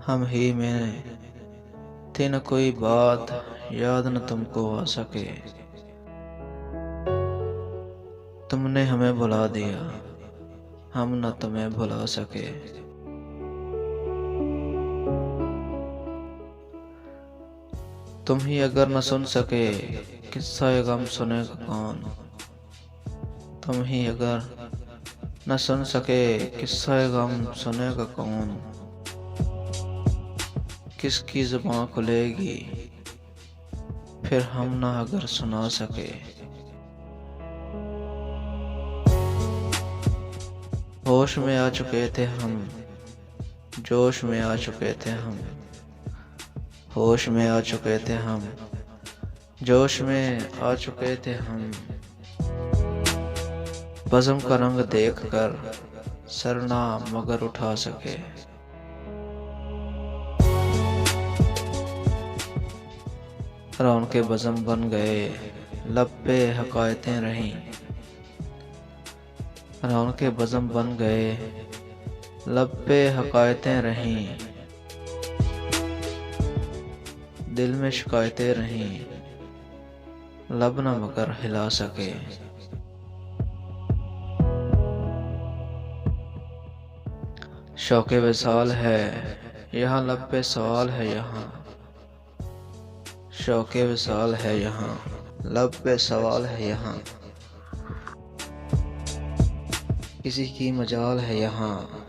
हम ही में थी न कोई बात, याद न तुमको आ सके। तुमने हमें भुला दिया, हम न तुम्हें भुला सके। तुम ही अगर न सुन सके, किस्सा ये गम सुनेगा कौन। तुम ही अगर न सुन सके, किस्सा ये गम सुनेगा कौन। किसकी जुबान खुलेगी, फिर हम ना अगर सुना सके। होश में आ चुके थे हम, जोश में आ चुके थे हम। होश में आ चुके थे हम, जोश में आ चुके थे हम। बज़म का रंग देख कर सर ना मगर उठा सके। रौनके बज़म बन गए, लब पे हकायतें रहीं। रौनके बज़म बन गए, लब पे हकायतें रहीं। दिल में शिकायतें रहीं, लब न मगर हिला सके। शौक़े विसाल है यहाँ, लब पे सवाल है यहाँ। शौक़े विसाल है यहाँ, लब पे सवाल है यहाँ। किसी की मजाल है यहाँ,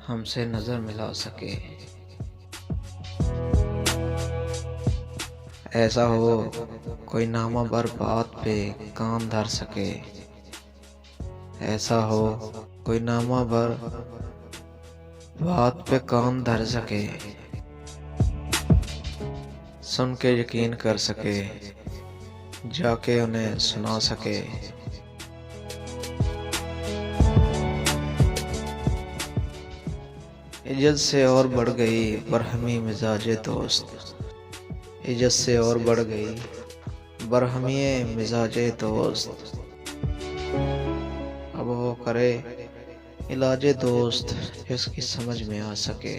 हमसे नजर मिला सके। ऐसा हो कोई नामा बर बात पे कान धर सके। ऐसा हो कोई नामा बर बात पे कान धर सके। सुन के यकीन कर सके, जाके उन्हें सुना सके। इज्जत से और बढ़ गई बरहमी मिजाजे दोस्त। इज्जत से और बढ़ गई बरहमी मिजाजे दोस्त। अब वो करे इलाजे दोस्त, इसकी समझ में आ सके।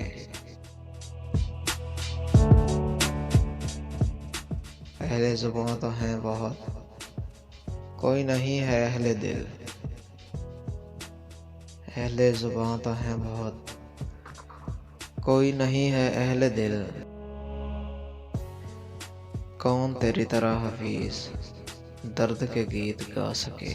अहले ज़ुबां तो हैं बहुत, कोई नहीं है अहले दिल। अहले ज़ुबां तो हैं बहुत, कोई नहीं है अहले दिल। कौन तेरी तरह हफीज दर्द के गीत गा सके।